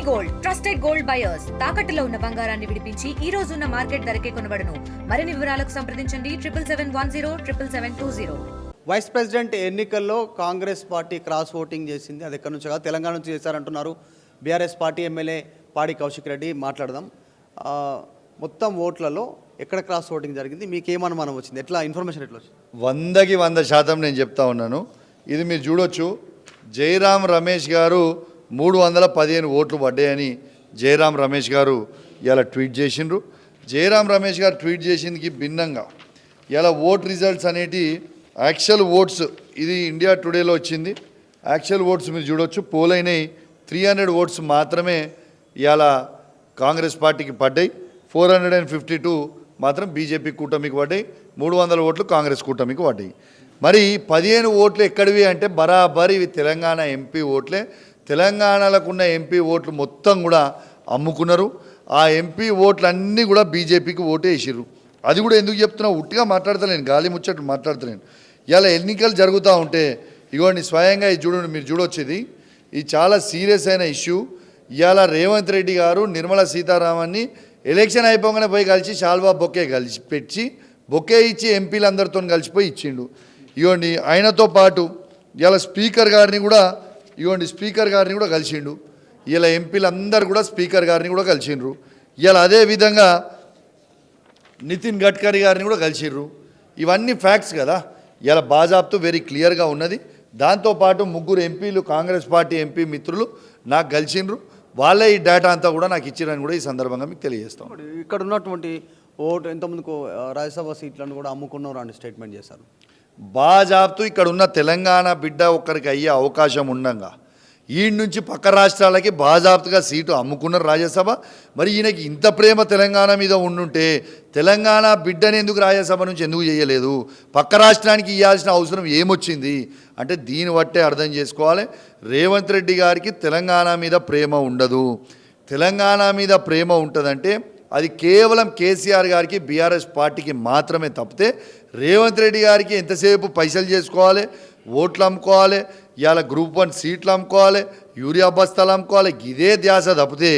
Gold trusted gold buyers తాకట్టులో ఉన్న బంగారాన్ని విడిపించి ఈ రోజు ఉన్న మార్కెట్ ధరకే కొనబడును. మరిన్ని వివరాలకు సంప్రదించండి 7710777020. వైస్ ప్రెసిడెంట్ ఎన్నికల్లో కాంగ్రెస్ పార్టీ క్రాస్ ఓటింగ్ చేసింది. అది ఎక్కడి నుంచి కాదు, తెలంగాణ నుంచి చేశారంటున్నారు బీఆర్ఎస్ పార్టీ ఎమ్మెల్యే పాడి కౌశిక్ రెడ్డి. మాట్లాడదాం. మొత్తం ఓట్లలో ఎక్కడ క్రాస్ ఓటింగ్ జరిగింది, మీకు ఏమనుమానం వచ్చింది, ఎట్లా ఇన్ఫర్మేషన్ ఎట్లా వచ్చింది? 100% నేను చెప్తా ఉన్నాను. ఇది మీరు చూడొచ్చు. జయరాం రమేష్ గారు 315 ఓట్లు పడ్డాయని జయరాం రమేష్ గారు ఇలా ట్వీట్ చేసిండ్రు. జయరాం రమేష్ గారు ట్వీట్ చేసిందికి భిన్నంగా ఇలా ఓట్ రిజల్ట్స్ అనేటి యాక్చువల్ ఓట్స్ ఇది ఇండియా టుడేలో వచ్చింది. యాక్చువల్ ఓట్స్ మీరు చూడొచ్చు. పోల్ అయినాయి 300 ఓట్స్ మాత్రమే ఇలా కాంగ్రెస్ పార్టీకి పడ్డాయి. 452 మాత్రం బీజేపీ కూటమికి పడ్డాయి. 300 ఓట్లు కాంగ్రెస్ కూటమికి పడ్డాయి. మరి 15 ఓట్లు ఎక్కడివి అంటే బరాబర్ ఇవి తెలంగాణ ఎంపీ ఓట్లే. తెలంగాణలకు ఉన్న ఎంపీ ఓట్లు మొత్తం కూడా అమ్ముకున్నారు. ఆ ఎంపీ ఓట్లన్నీ కూడా బీజేపీకి ఓటు వేసిర్రు. అది కూడా ఎందుకు చెప్తున్నా, ఉట్టిగా మాట్లాడతలేను, గాలి ముచ్చట్లు మాట్లాడతలేను. ఇలా ఎన్నికలు జరుగుతూ ఉంటే ఇగోండి స్వయంగా ఇది చూడండి, మీరు చూడొచ్చు. ఇది చాలా సీరియస్ అయిన ఇష్యూ. ఇవాళ రేవంత్ రెడ్డి గారు నిర్మలా సీతారామన్ని ఎలక్షన్ అయిపోగానే పోయి కలిసి షాల్వా బొకే కలిసి పెట్టి బొకే ఇచ్చి ఎంపీలందరితో కలిసిపోయి ఇచ్చిండు. ఇగోండి ఆయనతో పాటు ఇలా స్పీకర్ గారిని కూడా కలిసిండు. ఇలా ఎంపీలందరూ కూడా స్పీకర్ గారిని కూడా కలిసిండ్రు. ఇలా అదేవిధంగా నితిన్ గడ్కరీ గారిని కూడా కలిసిండ్రు. ఇవన్నీ ఫ్యాక్ట్స్ కదా. ఇలా బాజాబ్తో వెరీ క్లియర్గా ఉన్నది. దాంతోపాటు 3 ఎంపీలు కాంగ్రెస్ పార్టీ ఎంపీ మిత్రులు నాకు కలిసిండ్రు. వాళ్ళే ఈ డేటా అంతా కూడా నాకు ఇచ్చిరని కూడా ఈ సందర్భంగా మీకు తెలియజేస్తాం. ఇక్కడ ఉన్నటువంటి ఓటు ఎంతమందికి రాజ్యసభ సీట్లను కూడా అమ్ముకున్నారు అని స్టేట్మెంట్ చేశారు. బాజాబ్తూ ఇక్కడ ఉన్న తెలంగాణ బిడ్డ ఒక్కరికి అయ్యే అవకాశం ఉండగా ఈ నుంచి పక్క రాష్ట్రాలకి బాజాబ్తుగా సీటు అమ్ముకున్నారు రాజ్యసభ. మరి ఈయనకి ఇంత ప్రేమ తెలంగాణ మీద ఉండుంటే తెలంగాణ బిడ్డని ఎందుకు రాజ్యసభ నుంచి ఎందుకు చేయలేదు, పక్క రాష్ట్రానికి ఇవ్వాల్సిన అవసరం ఏమొచ్చింది అంటే దీన్ని బట్టే అర్థం చేసుకోవాలి. రేవంత్ రెడ్డి గారికి తెలంగాణ మీద ప్రేమ ఉండదు. తెలంగాణ మీద ప్రేమ ఉంటుందంటే అది కేవలం కేసీఆర్ గారికి బీఆర్ఎస్ పార్టీకి మాత్రమే తప్పితే రేవంత్ రెడ్డి గారికి ఎంతసేపు పైసలు చేసుకోవాలి, ఓట్లు అమ్ముకోవాలి, ఇవాళ గ్రూప్ 1 సీట్లు అమ్ముకోవాలి, యూరియా బస్తాలు అమ్ముకోవాలి, ఇదే ధ్యాస తప్పితే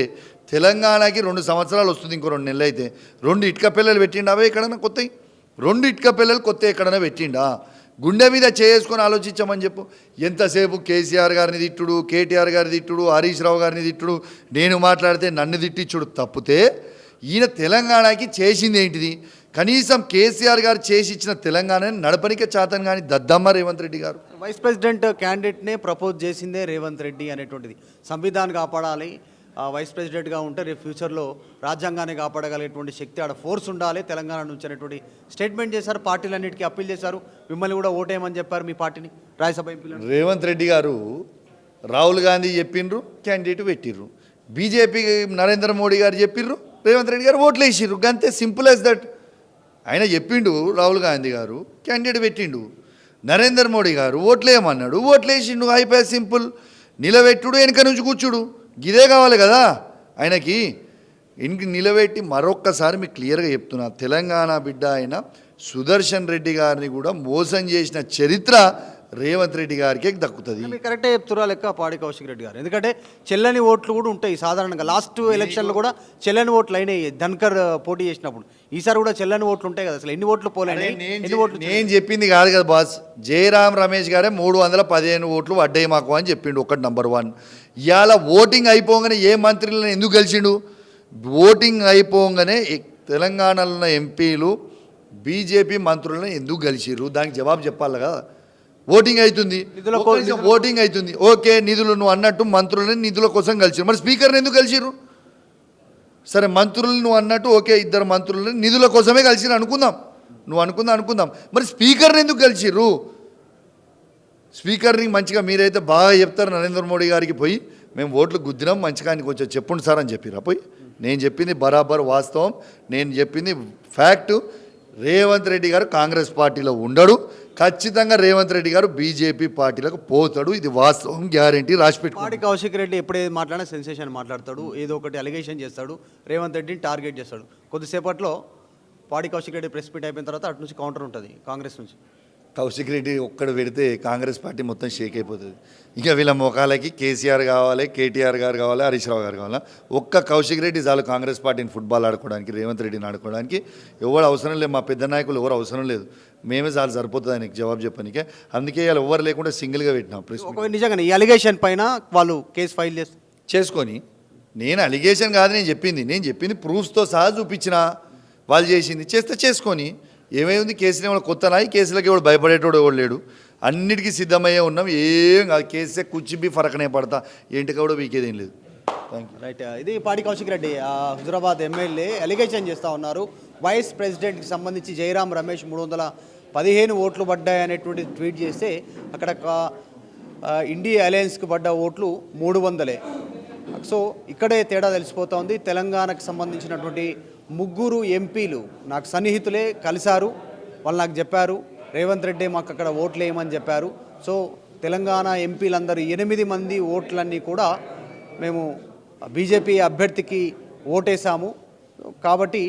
తెలంగాణకి 2 సంవత్సరాలు వస్తుంది, ఇంకో 2 నెలలు అయితే 2 ఇటుక పిల్లలు పెట్టిండా అవే ఎక్కడైనా కొత్తవి, 2 ఇటుక పిల్లలు కొత్త ఎక్కడైనా పెట్టిండా? గుండె మీద చేసుకొని ఆలోచించామని చెప్పు. ఎంతసేపు కేసీఆర్ గారిని తిట్టుడు, కేటీఆర్ గారిని తిట్టుడు, హరీష్ రావు గారిని తిట్టుడు, నేను మాట్లాడితే నన్ను తిట్టించుడు తప్పితే ఈయన తెలంగాణకి చేసింది ఏంటిది? కనీసం కేసీఆర్ గారు చేసి ఇచ్చిన తెలంగాణని నడపనికే చాతన్ కానీ దద్దమ్మ రేవంత్ రెడ్డి గారు. వైస్ ప్రెసిడెంట్ క్యాండిడేట్నే ప్రపోజ్ చేసిందే రేవంత్ రెడ్డి అనేటువంటిది. సంవిధానం కాపాడాలి, వైస్ ప్రెసిడెంట్గా ఉంటే రేపు ఫ్యూచర్లో రాజ్యాంగాన్ని కాపాడగలిగేటువంటి శక్తి ఆడ ఫోర్స్ ఉండాలి తెలంగాణ నుంచి అనేటువంటి స్టేట్మెంట్ చేశారు. పార్టీలన్నిటికీ అప్పీల్ చేశారు. మిమ్మల్ని కూడా ఓటేయమని చెప్పారు మీ పార్టీని రాజ్యసభ ఎంపీలు. రేవంత్ రెడ్డి గారు రాహుల్ గాంధీ చెప్పిండ్రు, క్యాండిడేట్ పెట్టిర్రు. బీజేపీ నరేంద్ర మోడీ గారు చెప్పిర్రు, రేవంత్ రెడ్డి గారు ఓట్లు వేసిర్రు. అంతే, సింపుల్ యాజ్ దట్. ఆయన చెప్పిండు రాహుల్ గాంధీ గారు, క్యాండిడేట్ పెట్టిండు. నరేంద్ర మోడీ గారు ఓట్లేయమన్నాడు, ఓట్లేసిండు. అయిపోయా, సింపుల్. నిలబెట్టుడు, వెనక నుంచి కూర్చుడు, గిదే కావాలి కదా ఆయనకి. ఇంక నిలబెట్టి మరొక్కసారి మీకు క్లియర్గా చెప్తున్నా, తెలంగాణ బిడ్డ అయిన సుదర్శన్ రెడ్డి గారిని కూడా మోసం చేసిన చరిత్ర రేవంత్ రెడ్డి గారికి దక్కుతుంది. మీరు కరెక్టే చెప్తురా లెక్క పాడి కౌశిక్ రెడ్డి గారు. ఎందుకంటే చెల్లని ఓట్లు కూడా ఉంటాయి సాధారణంగా. లాస్ట్ ఎలక్షన్లో కూడా చెల్లని ఓట్లు అయినాయి ధన్కర్ పోటీ చేసినప్పుడు. ఈసారి కూడా చెల్లని ఓట్లు ఉంటాయి కదా. అసలు ఎన్ని ఓట్లు పోలేని? నేను చెప్పింది కాదు కదా బాస్. జయరాం రమేష్ గారే 315 ఓట్లు పడ్డాయి మాకు అని చెప్పిండు. ఒకటి నెంబర్ 1. ఇవాళ ఓటింగ్ అయిపోగానే ఏ మంత్రులను ఎందుకు గెలిచిండు? ఓటింగ్ అయిపోగానే తెలంగాణలో ఉన్న ఎంపీలు బీజేపీ మంత్రులను ఎందుకు గెలిచిర్రు? దానికి జవాబు చెప్పాలి కదా. ఓటింగ్ అవుతుంది, ఓకే, నిధులు నువ్వు అన్నట్టు మంత్రులని నిధుల కోసం కలిసిరు. మరి స్పీకర్ని ఎందుకు కలిసిరు? సరే, మంత్రులు నువ్వు అన్నట్టు ఓకే, 2 మంత్రులని నిధుల కోసమే కలిసిరు అనుకుందాం, నువ్వు అనుకుందాం. మరి స్పీకర్ని ఎందుకు కలిసిరు? స్పీకర్ని మంచిగా మీరైతే బాగా చెప్తారు నరేంద్ర మోడీ గారికి పోయి మేము ఓట్లు గుద్దినాం, మంచిగా ఆయనకి వచ్చి చెప్పండి సార్ అని చెప్పిరా పోయి. నేను చెప్పింది బరాబర్ వాస్తవం, నేను చెప్పింది ఫ్యాక్టు. రేవంత్ రెడ్డి గారు కాంగ్రెస్ పార్టీలో ఉండడు. ఖచ్చితంగా రేవంత్ రెడ్డి గారు బీజేపీ పార్టీలకు పోతాడు. ఇది వాస్తవం, గ్యారంటీ, రాసిపెట్టు. పాడి కౌశిక్ రెడ్డి ఎప్పుడేది మాట్లాడినా సెన్సేషన్ మాట్లాడతాడు, ఏదో ఒకటి అలిగేషన్ చేస్తాడు, రేవంత్ రెడ్డిని టార్గెట్ చేస్తాడు. కొద్దిసేపట్లో పాడి కౌశిక్ రెడ్డి ప్రెస్ మీట్ అయిపోయిన తర్వాత అటు నుంచి కౌంటర్ ఉంటుంది కాంగ్రెస్ నుంచి. కౌశిక్ రెడ్డి ఒక్కడ పెడితే కాంగ్రెస్ పార్టీ మొత్తం షేక్ అయిపోతుంది. ఇంకా వీళ్ళ ముఖాలకి కేసీఆర్ కావాలి, కేటీఆర్ గారు కావాలి, హరీష్ రావు గారు కావాలా. ఒక్క కౌశిక్ రెడ్డి చాలు కాంగ్రెస్ పార్టీని ఫుట్బాల్ ఆడుకోవడానికి, రేవంత్ రెడ్డిని ఆడుకోవడానికి. ఎవరు అవసరం లేదు, మా పెద్ద నాయకులు ఎవరు అవసరం లేదు, మేమే చాలు సరిపోతుంది ఆయనకి జవాబు చెప్పడానికే. అందుకే వాళ్ళు ఎవరు లేకుండా సింగిల్గా పెట్టినాం ప్రెస్ మీట్. ఒకవేళ నిజంగానే ఈ అలిగేషన్ పైన వాళ్ళు కేసు ఫైల్ చేసుకొని. నేను అలిగేషన్ కాదు నేను చెప్పింది ప్రూఫ్స్తో సహా చూపించిన వాళ్ళు చేసింది చేస్తే చేసుకొని. ఏమైంది కేసులు ఏమైనా కొత్త నాయి, కేసులకి ఎవడు భయపడేటోడు ఎవడు లేడు, అన్నిటికీ సిద్ధమయ్యే ఉన్నాం. ఏం కాదు, కేసే కుచ్చిబి ఫరకనే పడతా, ఏంటి కూడా వీకేదేం లేదు. Thank you. రైట్. ఇది పాడి కౌశిక్ రెడ్డి హుజురాబాద్ ఎమ్మెల్యే అలిగేషన్ చేస్తూ ఉన్నారు. వైస్ ప్రెసిడెంట్కి సంబంధించి జయరాం రమేష్ 315 ఓట్లు పడ్డాయి అనేటువంటి ట్వీట్ చేస్తే అక్కడ ఇండియా అలయన్స్కి పడ్డ ఓట్లు 300. సో ఇక్కడే తేడా తెలిసిపోతూ ఉంది. తెలంగాణకు సంబంధించినటువంటి 3 ఎంపీలు నాకు సన్నిహితులే కలిశారు, వాళ్ళు నాకు చెప్పారు రేవంత్ రెడ్డి మాకు అక్కడ ఓట్లు వేయమని చెప్పారు. సో తెలంగాణ ఎంపీలందరూ 8 మంది ఓట్లన్నీ కూడా మేము బీజేపీ అభ్యర్థికి ఓటేసాము. కాబట్టి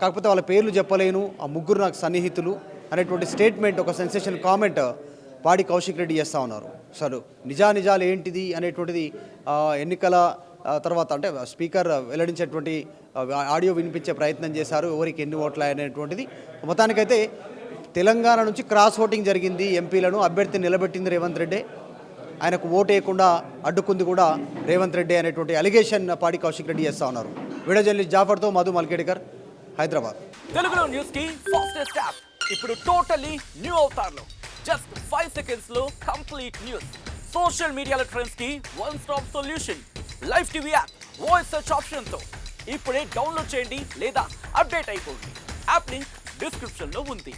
కాకపోతే వాళ్ళ పేర్లు చెప్పలేను, ఆ 3 నాకు సన్నిహితులు అనేటువంటి స్టేట్మెంట్, ఒక సెన్సేషన్ కామెంట్ పాడి కౌశిక్ రెడ్డి చేస్తూ ఉన్నారు. అసలు నిజాలు ఏంటిది అనేటువంటిది ఎన్నికల తర్వాత అంటే స్పీకర్ వెల్లడించేటువంటి ఆడియో వినిపించే ప్రయత్నం చేశారు, ఎవరికి ఎన్ని ఓట్లు అనేటువంటిది. మొత్తానికైతే తెలంగాణ నుంచి క్రాస్ ఓటింగ్ జరిగింది, ఎంపీలను అభ్యర్థి నిలబెట్టింది రేవంత్ రెడ్డి, ఆయనకు ఓటు వేయకుండా అడ్డుకుంది కూడా రేవంత్ రెడ్డి అనేటువంటి అలిగేషన్ పాడి కౌశిక్ రెడ్డి చేస్తూ ఉన్నారు. వీడియో జర్నలిస్ట్ జాఫర్తో మధు మల్కేడికర్, హైదరాబాద్. తెలుగులో న్యూస్ కి ఫాస్టెస్ట్ యాప్ ఇప్పుడు టోటలీ న్యూ అవతార్లో జస్ట్ 5 seconds లో కంప్లీట్ న్యూస్. సోషల్ మీడియాలో ట్రెండ్స్ కి one stop solution. Live TV app voice search option తో ఇప్పుడే డౌన్లోడ్ చేయండి లేదా అప్డేట్ అయిపోండి. యాప్ లింక్ డిస్క్రిప్షన్ లో ఉంది.